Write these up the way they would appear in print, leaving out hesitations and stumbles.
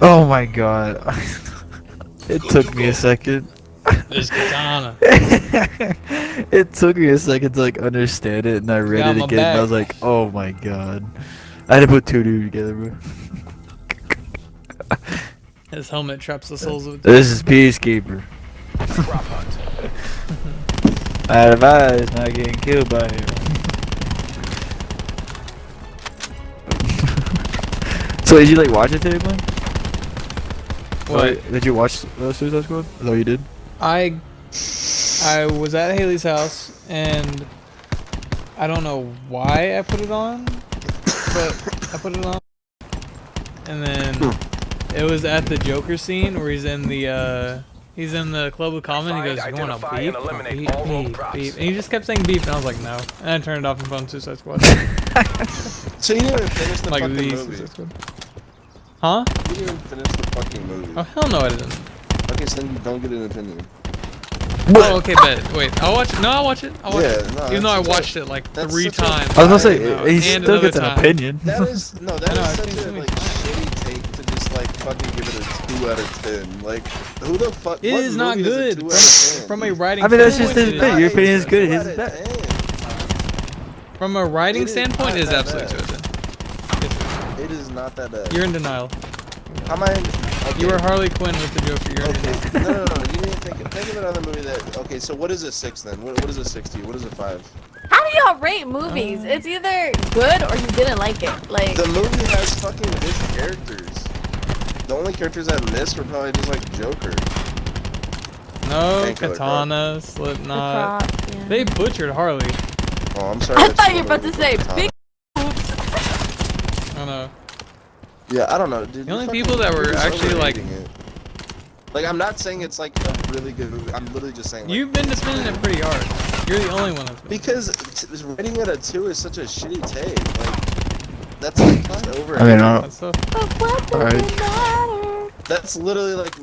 Oh my god. It took me a second. There's Katana. It took me a second to like understand it, and I read got it my again, and I back. was like, "Oh my god!" I had to put two and two together, bro. His helmet traps the souls of This is Peacekeeper. Drop hunt. I advise not getting killed by him. So did you like watch it today, man? What? Did you watch Suicide Squad? Oh, you did. I was at Haley's house and I don't know why I put it on, but I put it on. And then it was at the Joker scene where he's in the Club of Common. He goes, "You want to beef? Beef." And he just kept saying beef, and I was like, no. And I turned it off and put on Suicide Squad. So you didn't even finish the Like fucking the movie? Suicide Squad. Huh? You didn't even finish the fucking movie. Oh hell no, I didn't. Okay, so then you don't get an opinion. Oh, okay, bet. Wait, I'll watch it. No, I'll watch it. I'll watch it. No, Even though I that's watched it like that's 3 such a- times. I was gonna say No, he and still another gets an time. opinion. That is I know, I've such seen so a many like shitty take to just like fucking give it a 2 out of 10. Like who the fuck? It what is not movie is a good 2 out of 10? from a writing. I mean, that's just standpoint, his it opinion. Your is- opinion is good. 2 His out is of bad. 10. From a writing It is standpoint, not it is that absolutely bad. twisted. It is not that bad. You're in denial. How am I? Okay. You were Harley Quinn with the Joker. You're in Okay. denial. No. You need to think of another movie that. Okay, so what is a 6 then? What is a 6 to you? What is a 5? How do y'all rate movies? It's either good or you didn't like it. Like, The movie has fucking good characters. The only characters I missed were probably just like Joker. No, Painkiller Katana, the Slipknot. prop, yeah. They butchered Harley. Oh, I'm sorry. I that thought you you were about to went say with Katana. big boobs. I know. Yeah, I don't know, dude. The only fucking people that were movie's actually, like- overrating it. Like, I'm not saying it's like a really good movie. I'm literally just saying. Like, You've been defending it pretty hard. You're the only one that's been. because rating it a 2 is such a shitty take. Like, that's like just over. I mean, I don't. That's so. But what does Alright. it matter? That's literally like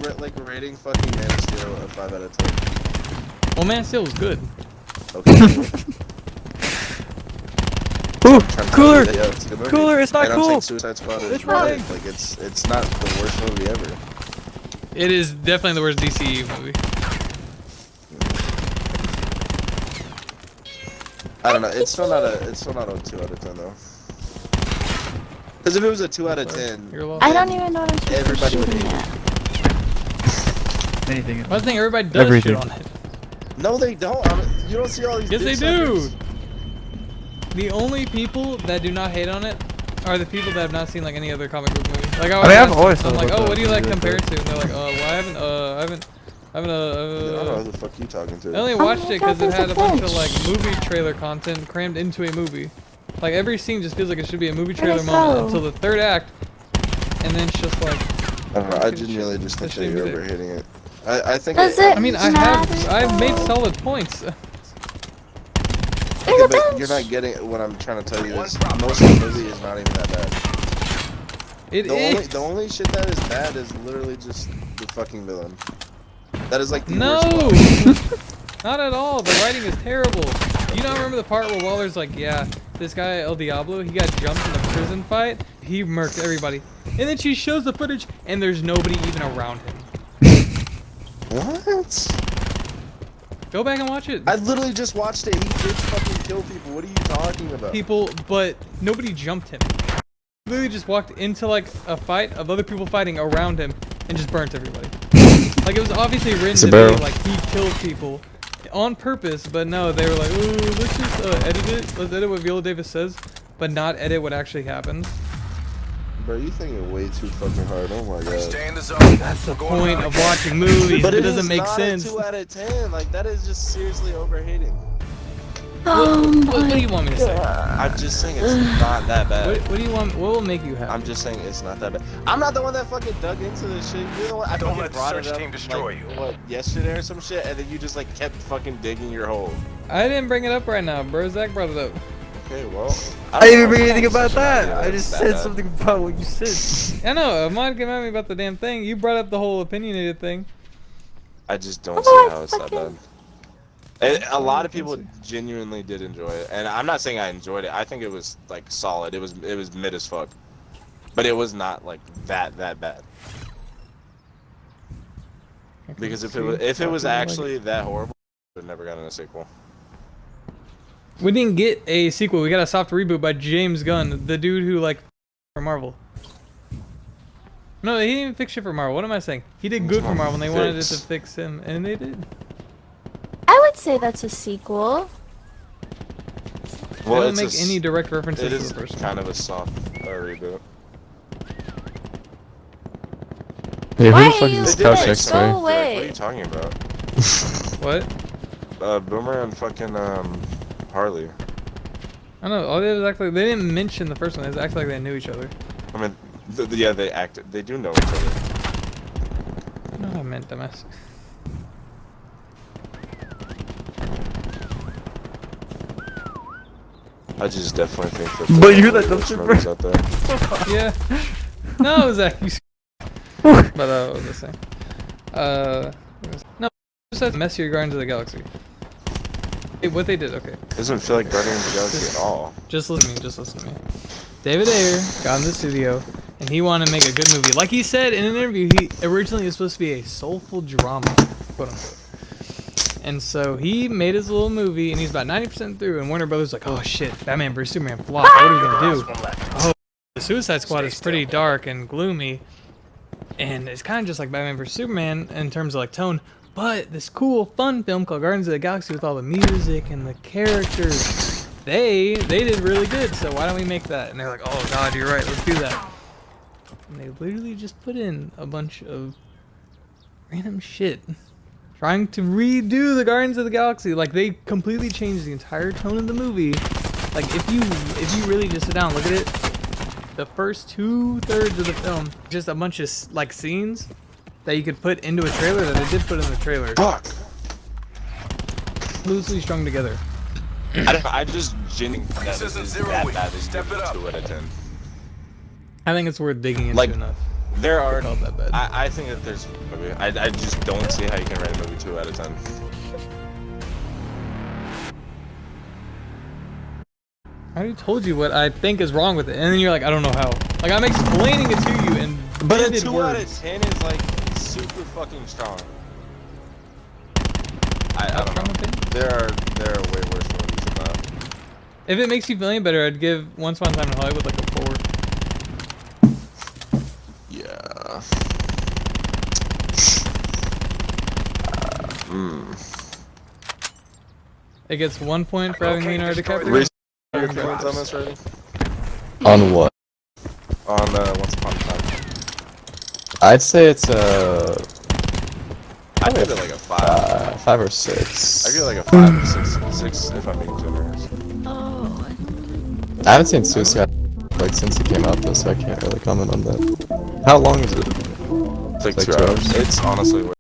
rating fucking Man of Steel a 5 out of 10. Well, Man of Steel was good. Okay. Ooh, Trying to tell cooler. you that, yeah, it's a good movie. Cooler, it's not and I'm cool. saying Suicide Squad is It's right. right. Like it's not the worst movie ever. It is definitely the worst DCU movie. I don't know. It's still not a 2 out of 10 though. Because if it was a 2 out of 10, You're lost. I don't even know what I'm supposed to be Everybody would shooting hate at. Anything. I think everybody does Everything. shit on it. no, they don't. You don't see all these. Yes, they dick do. suckers. The only people that do not hate on it are the people that have not seen like any other comic book movie. Like I mean, I've ask always them, I'm thought like, about oh, what do you that like movie, compared but- to? And they're like, well, I haven't, I don't know who the fuck you talking to. I only Oh watched my it because God, it had there's a a bunch of fish. like movie trailer content crammed into a movie. Like every scene just feels like it should be a movie trailer Where'd it moment go? until the 3rd act, and then it's just like. I don't know. I genuinely just think that you're overhating it. I think. Does it I mean, matter? I've made solid points. Okay, but you're not getting what I'm trying to tell you is most of the movie is not even that bad. It is. The only shit that is bad is literally just the fucking villain. That is like the No, worst part. not at all. The writing is terrible. You don't remember the part where Waller's like, yeah, this guy El Diablo, he got jumped in a prison fight. He murked everybody, and then she shows the footage, and there's nobody even around him. What? Go back and watch it. I literally just watched it. He did fucking kill people. What are you talking about? People, but nobody jumped him. He literally just walked into like a fight of other people fighting around him and just burnt everybody. Like it was obviously written It's a to barrel. be like he killed people on purpose, but no, they were like, ooh, let's just edit it. Let's edit what Viola Davis says, but not edit what actually happens. Bro, you thinking way too fucking hard. Oh my god. Stay in the zone. That's the point of watching movies. But It it doesn't is make not sense. a 2 out of 10. Like that is just seriously overhating. What do you want me to say? I'm just saying it's not that bad. What do you want? What will make you happy? I'm just saying it's not that bad. I'm not the one that fucking dug into this shit. You're the one. I Don't fucking let the brought it search up, team destroy like, you. What, yesterday or some shit, and then you just like kept fucking digging your hole. I didn't bring it up right now, bro. Zach brought it up. Okay, well. I didn't even know bring if anything it's about such an that. idea I that's just that said bad. something about what you said. I know. Ahmad came at me about the damn thing. You brought up the whole opinionated thing. I just don't Oh, see I how it's that fucking- bad. And a lot of people genuinely did enjoy it, and I'm not saying I enjoyed it. I think it was like solid. It was mid as fuck, but it was not like that bad. Because if it was actually that horrible, we'd never gotten a sequel. We didn't get a sequel. We got a soft reboot by James Gunn, the dude who like for Marvel. No, he didn't even fix shit for Marvel. What am I saying? He did good for Marvel, and they wanted it to fix him, and they did. I would say that's a sequel. Well, they don't make any direct references to the first one. It is kind of a soft reboot. Hey, who Why the fuck are is you this They did couch make next to some- Go me? away. What are you talking about? What? Boomer and fucking Harley. I don't know. All they was actually they didn't mention the first one. They acted like they knew each other. I mean, yeah, they do know each other. No, I meant dumbass. I just definitely think that. But you're that there's dumpster smokers out there. Yeah. No, Zach, you. But what was I saying? No, just said messier Guardians of the Galaxy. Hey, what they did, okay. Doesn't feel like Guardians of the Galaxy at all. Just listen to me. David Ayer got in the studio, and he wanted to make a good movie. Like he said in an interview, he originally was supposed to be a soulful drama, quote unquote. And so he made his little movie, and he's about 90% through, and Warner Brothers like, oh shit, Batman vs Superman flopped, what are we gonna do? Oh, the Suicide Squad is pretty dark and gloomy, and it's kind of just like Batman vs Superman in terms of like tone, but this cool, fun film called Guardians of the Galaxy with all the music and the characters, they did really good, so why don't we make that? And they're like, oh god, you're right, let's do that. And they literally just put in a bunch of random shit. Trying to redo the Guardians of the Galaxy, like they completely changed the entire tone of the movie. Like if you really just sit down and look at it, the first 2/3 of the film, just a bunch of like scenes that you could put into a trailer that they did put in the trailer. Fuck! Loosely strung together. I just genuinely think that this is that bad. Step it up. 2 out of 10. I think it's worth digging into Like, enough. There are. Not that bad. I think that there's. I just don't see how you can rate a movie 2 out of 10. I already told you what I think is wrong with it, and then you're like, I don't know how. Like I'm explaining it to you in But a vivid 2 words. out of 10 is like super fucking strong. I don't Strong know. opinion? There are way worse movies than that. If it makes you feel any better, I'd give Once Upon a Time in Hollywood like a 4. Yeah. It gets 1 point for having Leonardo DiCaprio. Your feelings on this rating? On what? On Once Upon a Time. I'd say it's I give it like a 5. 5 or 6. I give it like a 5 or 6 if I'm being generous. Oh. I haven't seen Suicide like since it came out though, so I can't really comment on that. How long is it? It's like Like 2 2 hours. hours? It's honestly